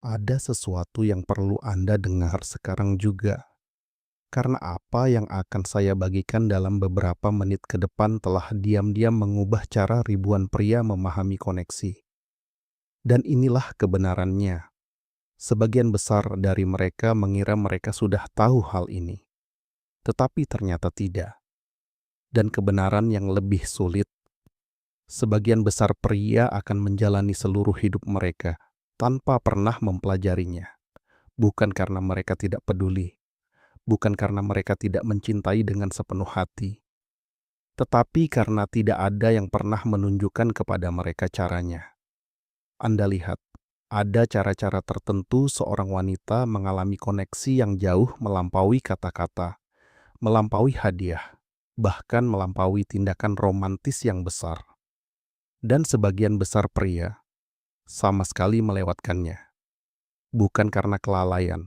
Ada sesuatu yang perlu Anda dengar sekarang juga. Karena apa yang akan saya bagikan dalam beberapa menit ke depan telah diam-diam mengubah cara ribuan pria memahami koneksi. Dan inilah kebenarannya. Sebagian besar dari mereka mengira mereka sudah tahu hal ini. Tetapi ternyata tidak. Dan kebenaran yang lebih sulit, sebagian besar pria akan menjalani seluruh hidup mereka tanpa pernah mempelajarinya. Bukan karena mereka tidak peduli, bukan karena mereka tidak mencintai dengan sepenuh hati, tetapi karena tidak ada yang pernah menunjukkan kepada mereka caranya. Anda lihat, ada cara-cara tertentu seorang wanita mengalami koneksi yang jauh melampaui kata-kata, melampaui hadiah, bahkan melampaui tindakan romantis yang besar. Dan sebagian besar pria sama sekali melewatkannya, bukan karena kelalaian,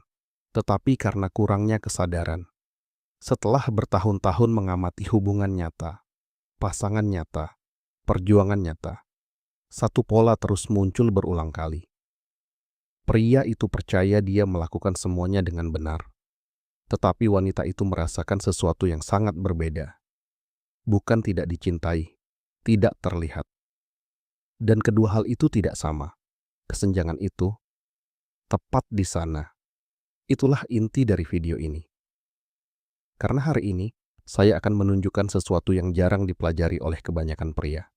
tetapi karena kurangnya kesadaran. Setelah bertahun-tahun mengamati hubungan nyata, pasangan nyata, perjuangan nyata, satu pola terus muncul berulang kali. Pria itu percaya dia melakukan semuanya dengan benar, tetapi wanita itu merasakan sesuatu yang sangat berbeda. Bukan tidak dicintai, tidak terlihat. Dan kedua hal itu tidak sama. Kesenjangan itu tepat di sana. Itulah inti dari video ini. Karena hari ini, saya akan menunjukkan sesuatu yang jarang dipelajari oleh kebanyakan pria.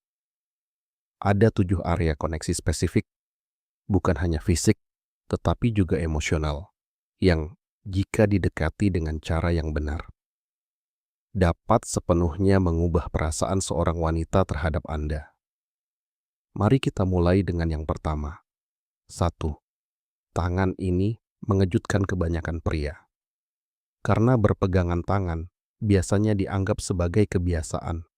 Ada 7 area koneksi spesifik, bukan hanya fisik, tetapi juga emosional, yang jika didekati dengan cara yang benar, dapat sepenuhnya mengubah perasaan seorang wanita terhadap Anda. Mari kita mulai dengan yang pertama. 1. Tangan ini mengejutkan kebanyakan pria. Karena berpegangan tangan biasanya dianggap sebagai kebiasaan.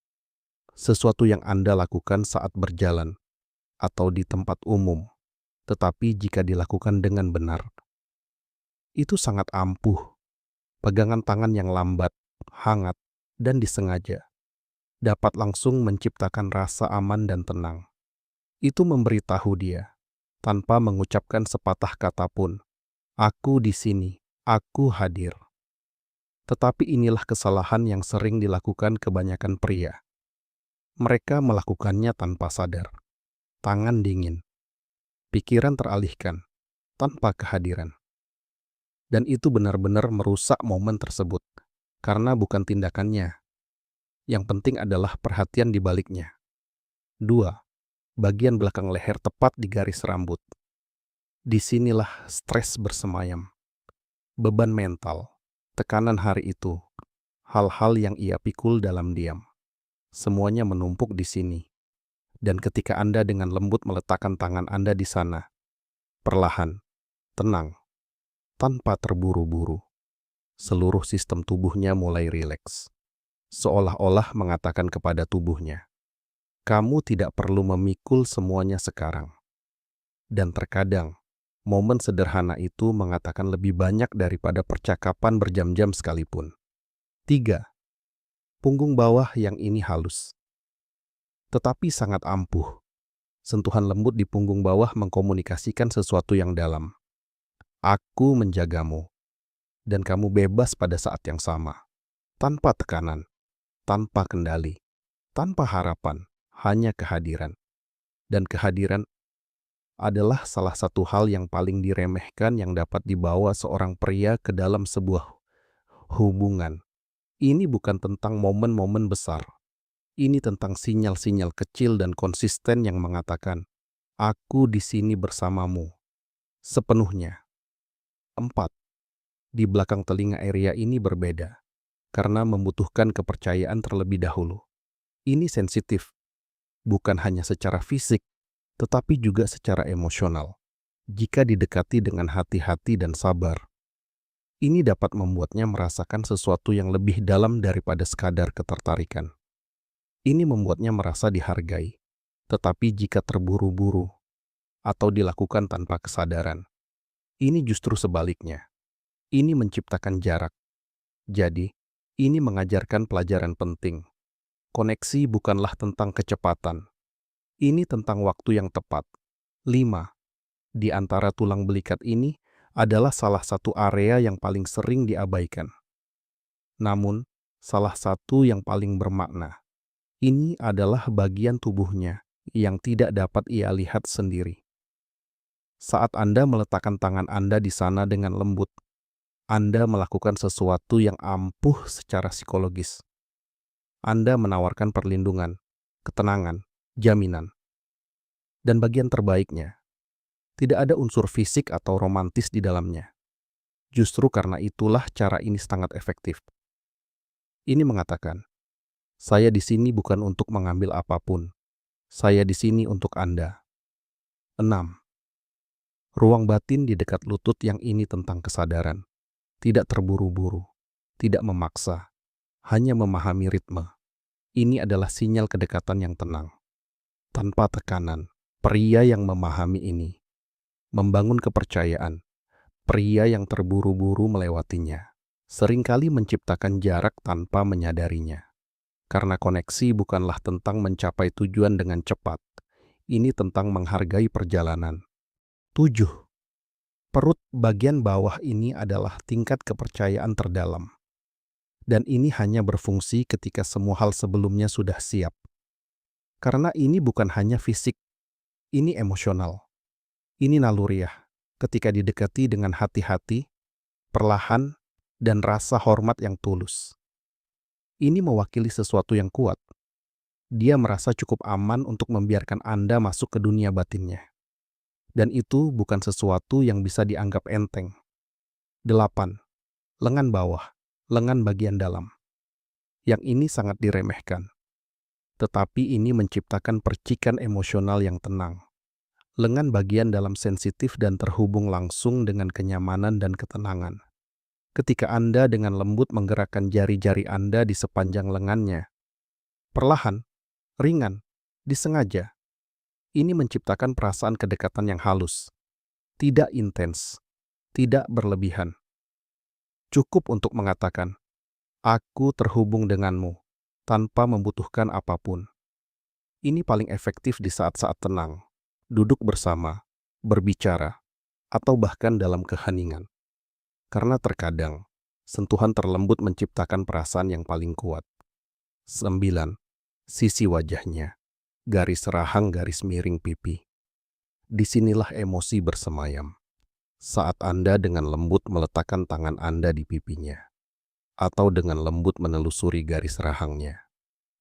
Sesuatu yang Anda lakukan saat berjalan atau di tempat umum, tetapi jika dilakukan dengan benar, itu sangat ampuh. Pegangan tangan yang lambat, hangat, dan disengaja dapat langsung menciptakan rasa aman dan tenang. Itu memberitahu dia, tanpa mengucapkan sepatah kata pun, "Aku di sini, aku hadir." Tetapi inilah kesalahan yang sering dilakukan kebanyakan pria. Mereka melakukannya tanpa sadar. Tangan dingin, pikiran teralihkan, tanpa kehadiran. Dan itu benar-benar merusak momen tersebut, karena bukan tindakannya. Yang penting adalah perhatian di baliknya. 2. Bagian belakang leher tepat di garis rambut. Disinilah stres bersemayam. Beban mental, tekanan hari itu, hal-hal yang ia pikul dalam diam. Semuanya menumpuk di sini. Dan ketika Anda dengan lembut meletakkan tangan Anda di sana, perlahan, tenang, tanpa terburu-buru, seluruh sistem tubuhnya mulai rileks. Seolah-olah mengatakan kepada tubuhnya, kamu tidak perlu memikul semuanya sekarang. Dan terkadang, momen sederhana itu mengatakan lebih banyak daripada percakapan berjam-jam sekalipun. 3. Punggung bawah yang ini halus, tetapi sangat ampuh. Sentuhan lembut di punggung bawah mengkomunikasikan sesuatu yang dalam. Aku menjagamu, dan kamu bebas pada saat yang sama. Tanpa tekanan, tanpa kendali, tanpa harapan, hanya kehadiran. Dan kehadiran adalah salah satu hal yang paling diremehkan yang dapat dibawa seorang pria ke dalam sebuah hubungan. Ini bukan tentang momen-momen besar. Ini tentang sinyal-sinyal kecil dan konsisten yang mengatakan, aku di sini bersamamu, sepenuhnya. 4. Di belakang telinga area ini berbeda, karena membutuhkan kepercayaan terlebih dahulu. Ini sensitif, bukan hanya secara fisik, tetapi juga secara emosional. Jika didekati dengan hati-hati dan sabar, ini dapat membuatnya merasakan sesuatu yang lebih dalam daripada sekadar ketertarikan. Ini membuatnya merasa dihargai, tetapi jika terburu-buru atau dilakukan tanpa kesadaran, ini justru sebaliknya. Ini menciptakan jarak. Jadi, ini mengajarkan pelajaran penting. Koneksi bukanlah tentang kecepatan. Ini tentang waktu yang tepat. 5. di antara tulang belikat ini adalah salah satu area yang paling sering diabaikan. Namun, salah satu yang paling bermakna, ini adalah bagian tubuhnya yang tidak dapat ia lihat sendiri. Saat Anda meletakkan tangan Anda di sana dengan lembut, Anda melakukan sesuatu yang ampuh secara psikologis. Anda menawarkan perlindungan, ketenangan, jaminan. Dan bagian terbaiknya, tidak ada unsur fisik atau romantis di dalamnya. Justru karena itulah cara ini sangat efektif. Ini mengatakan, saya di sini bukan untuk mengambil apapun. Saya di sini untuk Anda. 6. Ruang batin di dekat lutut yang ini tentang kesadaran. Tidak terburu-buru, tidak memaksa, hanya memahami ritme. Ini adalah sinyal kedekatan yang tenang. Tanpa tekanan, pria yang memahami ini. Membangun kepercayaan, pria yang terburu-buru melewatinya. Seringkali menciptakan jarak tanpa menyadarinya. Karena koneksi bukanlah tentang mencapai tujuan dengan cepat. Ini tentang menghargai perjalanan. 7. Perut bagian bawah ini adalah tingkat kepercayaan terdalam. Dan ini hanya berfungsi ketika semua hal sebelumnya sudah siap. Karena ini bukan hanya fisik, ini emosional. Ini naluriah, ketika didekati dengan hati-hati, perlahan, dan rasa hormat yang tulus. Ini mewakili sesuatu yang kuat. Dia merasa cukup aman untuk membiarkan Anda masuk ke dunia batinnya. Dan itu bukan sesuatu yang bisa dianggap enteng. 8. Lengan bawah, lengan bagian dalam. Yang ini sangat diremehkan. Tetapi ini menciptakan percikan emosional yang tenang. Lengan bagian dalam sensitif dan terhubung langsung dengan kenyamanan dan ketenangan. Ketika Anda dengan lembut menggerakkan jari-jari Anda di sepanjang lengannya, perlahan, ringan, disengaja, ini menciptakan perasaan kedekatan yang halus, tidak intens, tidak berlebihan. Cukup untuk mengatakan, aku terhubung denganmu, tanpa membutuhkan apapun. Ini paling efektif di saat-saat tenang, duduk bersama, berbicara, atau bahkan dalam keheningan. Karena terkadang, sentuhan terlembut menciptakan perasaan yang paling kuat. 9. Sisi wajahnya. Garis rahang garis miring pipi. Disinilah emosi bersemayam. Saat Anda dengan lembut meletakkan tangan Anda di pipinya, atau dengan lembut menelusuri garis rahangnya,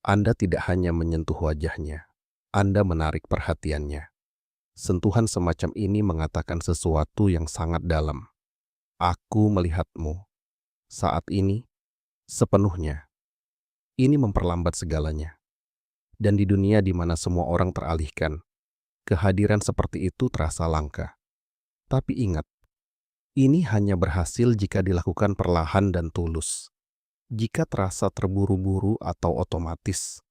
Anda tidak hanya menyentuh wajahnya, Anda menarik perhatiannya. Sentuhan semacam ini mengatakan sesuatu yang sangat dalam. Aku melihatmu. Saat ini, sepenuhnya. Ini memperlambat segalanya. Dan di dunia di mana semua orang teralihkan, kehadiran seperti itu terasa langka. Tapi ingat, ini hanya berhasil jika dilakukan perlahan dan tulus. Jika terasa terburu-buru atau otomatis,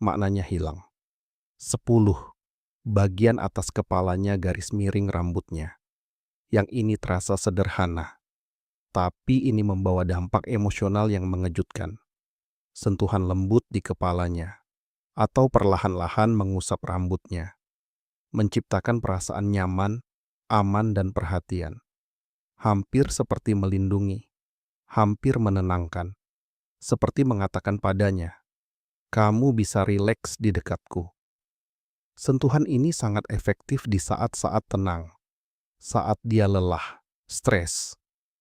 maknanya hilang. 10. Bagian atas kepalanya garis miring rambutnya. Yang ini terasa sederhana, tapi ini membawa dampak emosional yang mengejutkan. Sentuhan lembut di kepalanya, atau perlahan-lahan mengusap rambutnya, menciptakan perasaan nyaman, aman, dan perhatian. Hampir seperti melindungi, hampir menenangkan, seperti mengatakan padanya, kamu bisa rileks di dekatku. Sentuhan ini sangat efektif di saat-saat tenang, saat dia lelah, stres,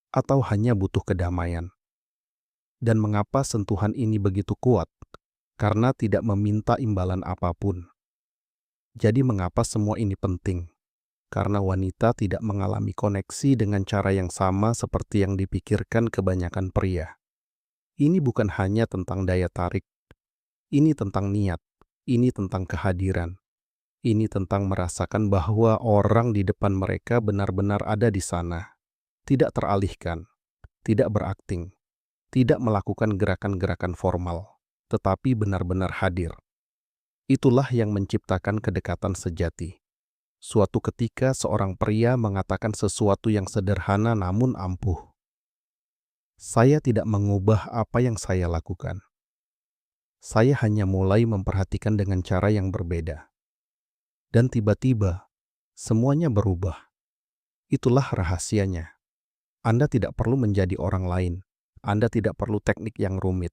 atau hanya butuh kedamaian. Dan mengapa sentuhan ini begitu kuat? Karena tidak meminta imbalan apapun. Jadi mengapa semua ini penting? Karena wanita tidak mengalami koneksi dengan cara yang sama seperti yang dipikirkan kebanyakan pria. Ini bukan hanya tentang daya tarik. Ini tentang niat. Ini tentang kehadiran. Ini tentang merasakan bahwa orang di depan mereka benar-benar ada di sana. Tidak teralihkan. Tidak berakting. Tidak melakukan gerakan-gerakan formal, tetapi benar-benar hadir. Itulah yang menciptakan kedekatan sejati. Suatu ketika seorang pria mengatakan sesuatu yang sederhana namun ampuh. Saya tidak mengubah apa yang saya lakukan. Saya hanya mulai memperhatikan dengan cara yang berbeda. Dan tiba-tiba, semuanya berubah. Itulah rahasianya. Anda tidak perlu menjadi orang lain. Anda tidak perlu teknik yang rumit.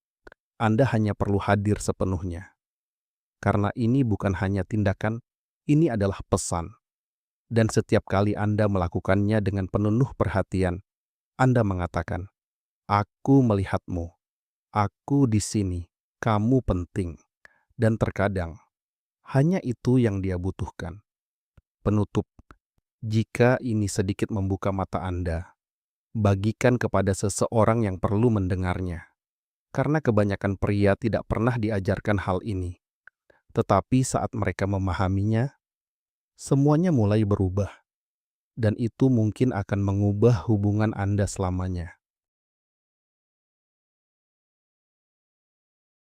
Anda hanya perlu hadir sepenuhnya. Karena ini bukan hanya tindakan, ini adalah pesan. Dan setiap kali Anda melakukannya dengan penuh perhatian, Anda mengatakan, "Aku melihatmu. Aku di sini. Kamu penting." Dan terkadang, hanya itu yang dia butuhkan. Penutup, jika ini sedikit membuka mata Anda, bagikan kepada seseorang yang perlu mendengarnya. Karena kebanyakan pria tidak pernah diajarkan hal ini. Tetapi saat mereka memahaminya, semuanya mulai berubah. Dan itu mungkin akan mengubah hubungan Anda selamanya.